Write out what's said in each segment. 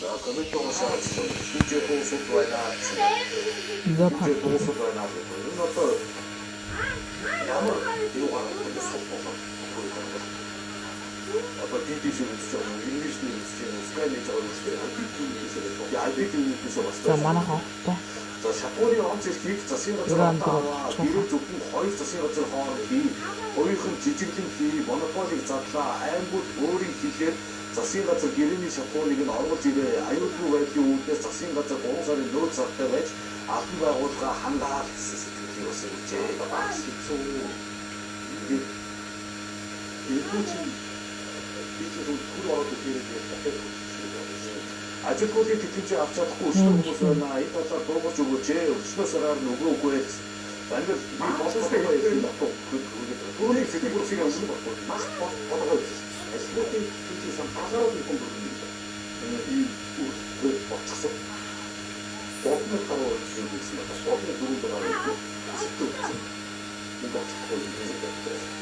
그것도 실제 도서도 하나 이거 봐. 실제 도서도 하나 이런 것도 양을 이용하는 것도 속도가 어떤 디디즈를 주죠 잉글리시를 주죠 스카이네이처를 주죠 아이디를 주죠 자, 만화가 없다. 자, 샤포니 엄청 길 자신것처럼 따와 길을 조금 거의 자신것처럼 하는 길 거의큰 지질린 길 모노폴리 자트라 아이고 우리 길에 자신것처럼 길이 샤포니는 어느 집에 아이고 왜 이렇게 자신것처럼 공사를 놓쳤다 왜 아프가 어디가 한다 그것을 제가 맛있죠 이게 일부지 이쪽으로 돌아와도 되는데 아주 거기 뒤집지 앞잡고 우시는 곳은 나 이따가 보고 주고 제 수도사람 누구 고에 나는 이 버스에 있는 또 그게 돈이 세계로 지금 무슨 거 막 얻어가 있어 스포팅 뒤집상 다사람이 공부입니다 이그 차서 버튼을 타고 들고 있습니다 버튼을 누르고 나가고 집도 뭔가 찾고 있는 게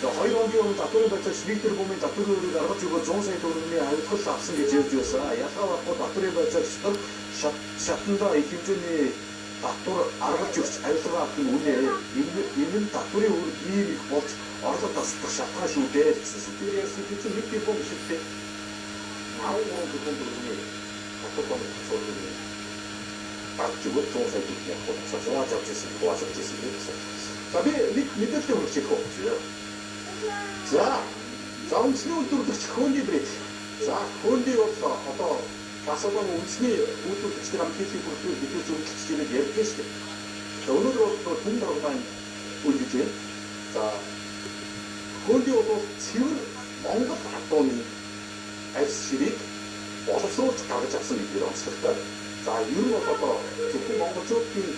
자, 허이런기오는 다토를 발전 12대를 보면 다토를 나가지고 종사에 도는데 아주 털수 앞선 게 지어주었어. 야타와고 다토를 발전 시던 샤튼다 이 김준이 다토를 알아가지고 알수가 그 운에 있는 다토리 이 어디서 다스터 샤타시 우대 스스티리에스 기준 밑에 보고 싶대. 나오고 그 정도로 다토가 소리니 다치고 종사에 도는 거. 좋아 잡지스 자, 밑에 때문에 찍고 자, 음식이 우뚝 치고인데 자, 그런데 없어. 어떤 가서가 음식이 우뚝 치더라면 계속 그렇게 밑에 좀 치지는 게 계시게. 자, 오늘도 또 동다고만 보여주지. 자, 그런데 또 지금 뭔가 봤더니 SCB 어서서 가게 잡습니다. 없을까? 자, 이런 것도 조금 뭔가 조금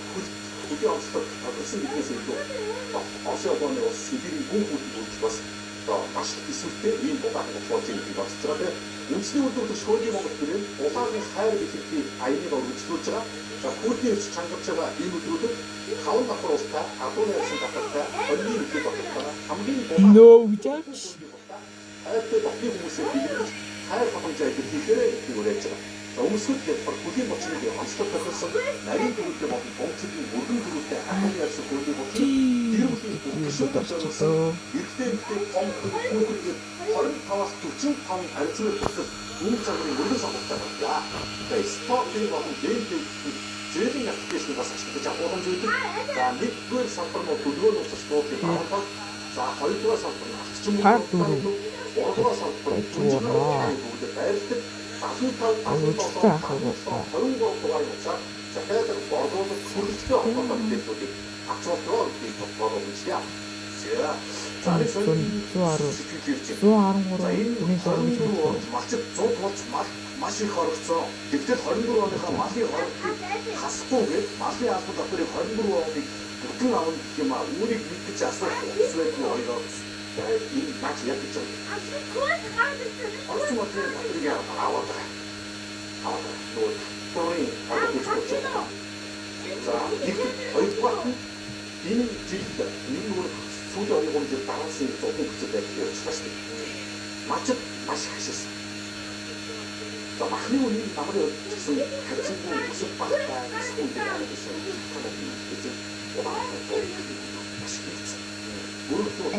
그게 없어서 그렇습니다. 그래서 또 어서번에 시비리 공부도 죽었어. 맛있게 있을 때 이 뭐가 하는 거 좋아지는 게 없었더라고요. 음식을 또 시원히 먹었더니 오사는 사야를 이렇게 아이디가 음식을자가 자, 그때 장갑차가 이무들어도 가온 밖으로 왔다. 아도네 생각했다. 언니 이렇게 갔다. 감긴 보다. 너무 짧지. 하얗게 덮개 공무스에 비리고 하얗게 가방자에 그렇게 그걸 했잖아. 음식을 때 그게 멋지는 게 완스톱 했어. 날이 그럴 때 막 멍청이 모든 그럴 때 아무리 할수 그게 멋지. 이것도 진짜. 이때 그 얼음 타와서 쭉 타면 알츠를 또 음식으로 물려서 먹다가 야, 스포츠를 하고 내일 제일 약속해서 가서 사실 자, 오늘 저희들 자, 밑을 상품을 두드려 놓고 스포츠 나와서 자, 헐도가 상품 발도로 오도가 상품 주어라. 아유, 진짜 그거. 다른 것도 아니고 자, 해야 되는 거도 소리가 안 나는데 저기 악처럼 이렇게 바로 음식이야. 수아로 거로 보내서 맛이 걸었어. 그때 걸음으로니까 맛이 걸었지. 가스포게 맛이 아프다 그래 걸음으로니 보통 나오는 게 막 우리 밑에 짰어. 수액도 어이가 이 맛이 약했죠. 어떤 것들이 나들이게 나왔다. 너 또니 알고 싶었죠. 자, 이렇게 거의 꽉 이는 질다. 이는 소저리 공주 따라서 조금 그때 추가시켜. 맛이 하셨어. 자, 많이 우리 아무래도 무슨 가지고 무슨 빠졌다 스푼들이 알고 있어. 그치? 오바하고 맛있겠지. 물도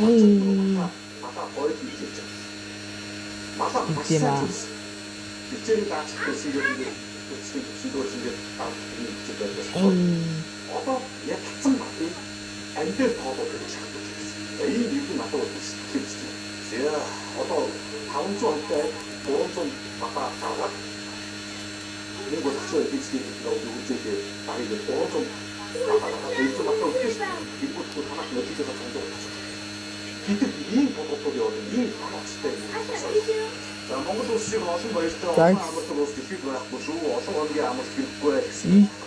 맛다 버리기 있겠죠. 맛다 맛있어. 이제는 다 생겼는데 지금 지도진데 딱 어떤 얘 특성 맛이 안될 더더 그렇게 자꾸 이 일도 나도 시키지. 제가 어떤 다음 주 한때 보험 좀 아까 나와. 이거 사실 이렇게 너무 이제 나이 보험 좀 나가 데이트 갔다 오겠어. 이거 또 하나 어떻게 해서 정도 가져. 이때 이 보고법이 어디 이 하나 진짜 자, 뭔가도 쓰고 어떤 거 있어. 아무것도 못 쓰고 무슨 어떤 게 아무것도 없고.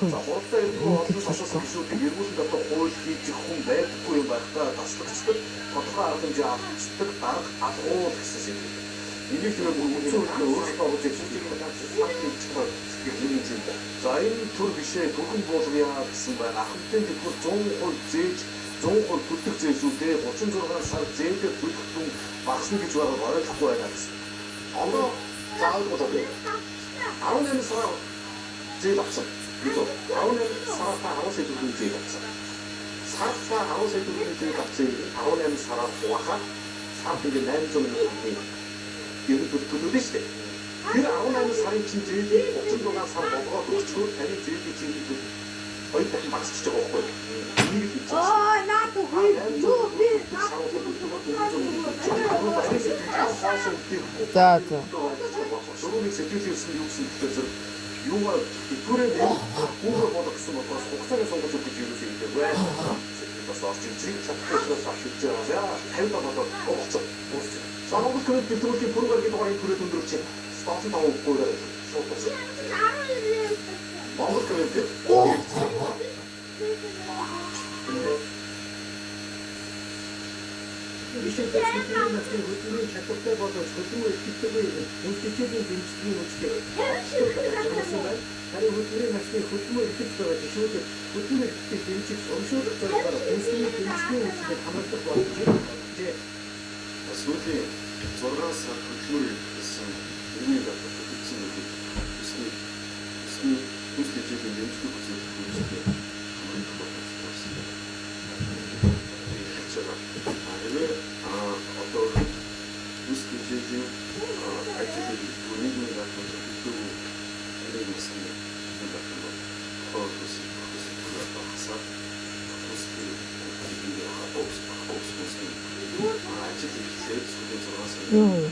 자, 어떤 거 사서 쓰고 일부러 또 보이기 조금 내고 이거가 다시 어떻게 하든지 스틱 딱 아고 됐지. 이게 그걸 무슨 어디서 어제 수직으로 딱 상태 찍어 이게 진짜. 자, 이 тур비시에 도금 보드야 гэсэн байна. Ахмадын төлөв 100% зээж 100% бүтгэх зээжүүдээ 36 сар зээдэг бүтгэх багасна гэж байгаа ойлгохгүй байна гэсэн. Одоо заавал болоо. 18 сар зээл авсан. Юу 18 саратаа 10 сая төгрөгийн зээл авсан. Саратаа 10 сая төгрөгийн зээл авсан 18 сараар хуваахад сард ингээ 800 мянган төгрөгийн ерөнхийдөө төлөвлөж штэ. Тэр 18 сарын чинь зээлийг 36 сар болгоод өчгөр таны зээлийн зээлийг хоёр дахин багасчихж байгаа байхгүй юу? Энийг л хэлж байна. 나도 왜 비? За за. Шөрөөний сэтгэл ёсны юу гэсэн гэхээр зэрэг юугаар түрээ гүүгээр болох гэсэн болохоос хугацаагаа сонгож өгөх гэж юусэн юм бэ? Бас орчин зэрэг чадхаас авчиж байгаа. 50 болоод болцсон. Самбал кредит төлөвлөлийн програмын дугаарыг түрээд өндөрч статус тавахгүй шууд болсон. Монгол кредит Ишээ дэвшилтийн насны хөдөлмөрийн чадвартай болоод хөдөлмөр ихтэйгүй үндэсний дэмжлэгийн үүсгэж харин хөдөлмөрийн насны хөдөлмөр ихтэй байгаа жишээлбэл хөдөлмөр ихтэй дэмжих урамшуулах зорилгоор үндэсний дэмжлэгийн үүсгэж хамрагдах боломжийг сүүлийн 6 сар хөдөлмөр гэсэн иргэний дадлаг өгсөн гэдэг үсний жилийн дэмжлэг үзүүлэх үүсгэж хамрагдах болсон. Одоо үсгийн жилийн ажлыг нийгмийн дадлаг өгдөг нэг үсэн дадлаг хоосон хасаа үсгийн ажил ихлээр сүүлийн 6 сар Юу.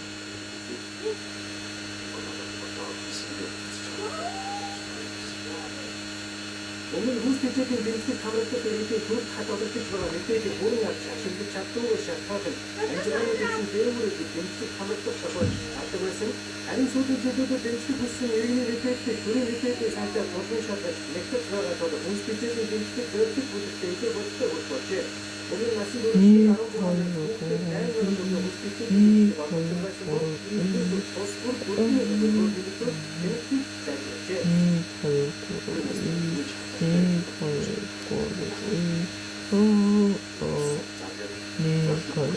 өмнө хүсдэжийн дэмжлэг хамрагдах эрхийг төр хадгалж байгаа мэдээлэл бүрэн авч ашиглаж чаддгүй шалтгаан амжилттай гэсэн дээгүүрээ дэмжлэг хамрагдах шалгаж авдаг байсан. Харин сүүлийн жилүүдэд дэмжлэг хүссэн иргэний мэдээлэл төрийн мэдээлэл сайтай болон шалгаж нэгтгэж байгаа тул хүсдэжийн дэмжлэг зөвхөн бүтээгдэхүүн илүү болтой болжээ. Өмнө насны Нэг, дөрөв хоёр,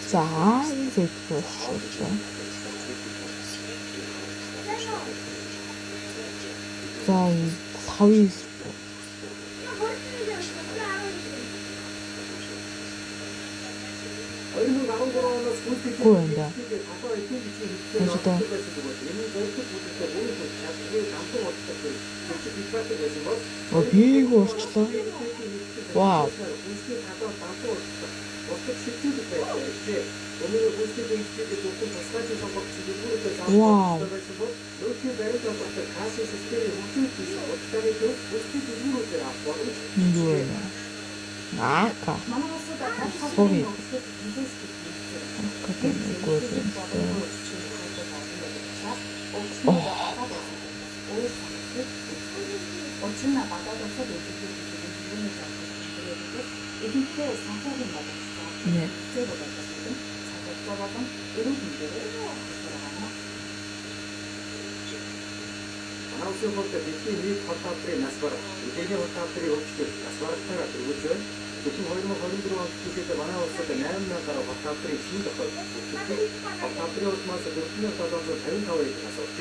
За, 이제 그렇죠. 자, 이 4위 고연다. 멋있다. 비고 멋있다. 와우. 와우. 이거는 아까 소리 아까 어찌나 받아서 이렇게 상태를 맞았어. 네. 제가 받았거든. 작업자라던 이런 분들을 들어가나? 아나운서 볼때 밑에 컨탑들이 나스바라 이대의 컨탑들이 없지 나스바라가 들고죠. 지금 거기만 걸린 들어간 기계들 아나운서 때 내면나가라 컨탑들이 심각하고 컨탑들이 오면서 그냥 가서 다른 타워에 가서 어째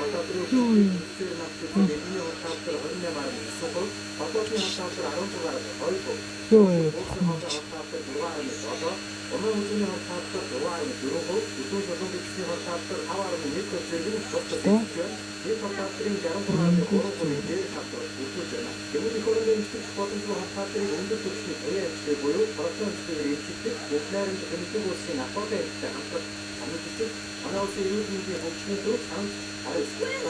컨탑들이 오면서 낙지 내리는 컨탑들 얼마 말을 쓰고 컨탑들이 컨탑들 아론조가라 얼고 요요 컨탑들 들어가면서 어느 우주의 컨탑들 들어와면 들어오고 우주 조성의 기계 컨탑들 하와는 밑에 들리는 것도 이 컨탑들이 자동 돌아가는 거로 이제 잡고 우주잖아. 여기 그런 게 있을 것 같은 거 컨탑들이 온도 조심히 해야 되고요. 버튼 스피드를 익히듯 목나는 재밌게 볼수 있는 아빠가 있다. 아무튼 아나운서 이루어지는 목숨도 참 잘했습니다.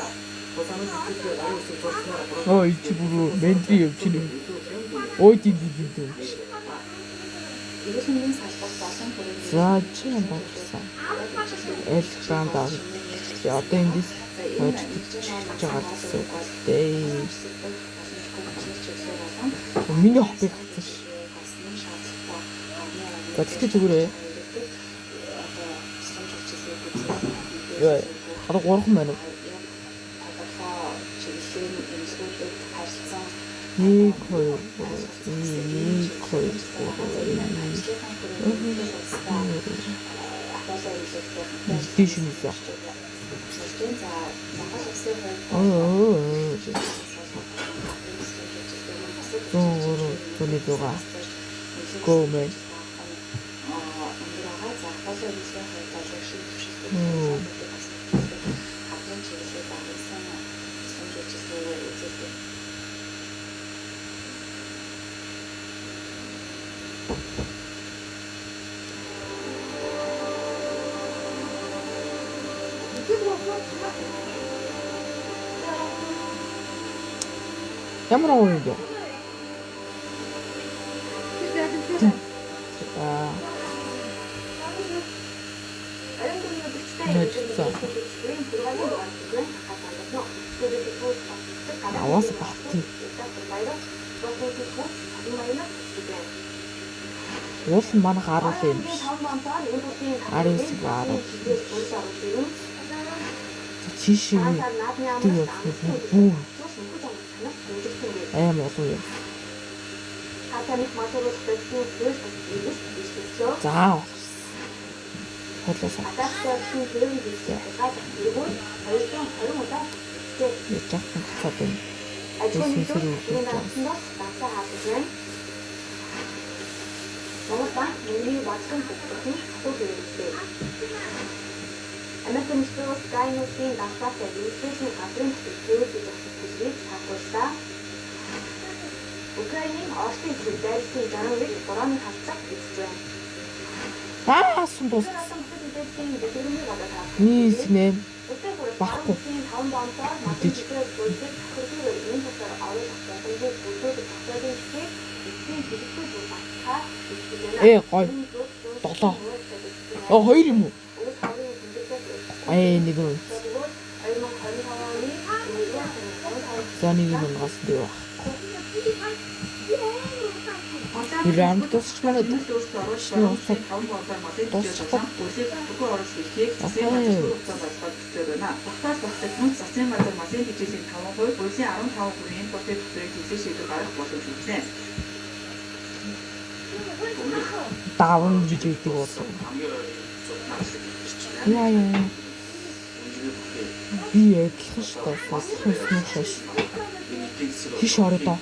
서사는 직접 아나운서 버스나 이 집으로 멘트리 엽치는 어디디디도 이것은 사실상 그런 зачем 박사 эскандал одоо эндээс байгаа гэсэн дээ. Миний хоббиг хатсан ш. За тэгтээ зүгээрээ. Яа. Хадаа 3хан байна уу? 1 2 Тийш нь яа. Зүүн Гомен. Ямар уу юм бэ? Аа. Нэчсэн. Аваас бахти. Уус манах харуул юм биш. Арис гараа. Чишээ тийм бүү. Амар уу юм. За. Хотлосоо. Яцхан хацаад. Америкийн нэгдсэн Sky-ийн даатгатай administration газрын төлөвлөлт өгөх хаагуулсан. Украинийн Орсын зэрэг дайралтын жанрыг борооны хавцаг бичиж байна. Сундус. Нийсмэ. Баггүй. Мэдээж. Гой. 7. 2 юм уу? Нэг нь. За нэг юм гас дөө. Иран тусч манай Дууссан оролцоод 5 болоор малын төлөвлөсөн үлийг бүхэн оролцох эрхийг засгийн газар хугацаанд олгоод өгсөн байна. Багтаал багтсан засгийн газар малын хэмжээний 5%, үлийн 15% импортын төлөвийг хэвлэх шийдвэр гаргах боломж өгсөн. Даван гэж хэлдэг бол. Яа. Би адилхан шүү дээ. Сасхын шаш. Хиш ороо.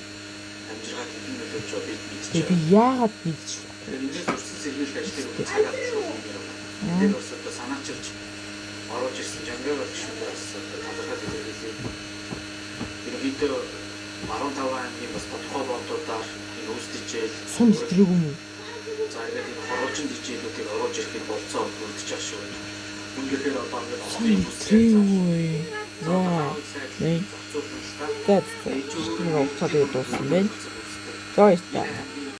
Би яагаад бийж Эндээс үрсэн сэргийлэх ажлыг цагаад энэ бас одоо санаачилж оруулж ирсэн жангаар гişүүдээс талархал илэрхийлээ. Ерөнхийдөө 15 аймгийн бас тодорхой бодлуудаар энэ үүсдэжээл сон дэвтрэг юм уу? за ингээд энэ хорвоочин хичээлүүдийг оруулж ирэхэд болцоо үлдэж байгаа шүү. Үнэхээр одоо ингээд олон Трээ. Яа. Нэг. Тэт. Энэ уцаад дууссан байна. За яа.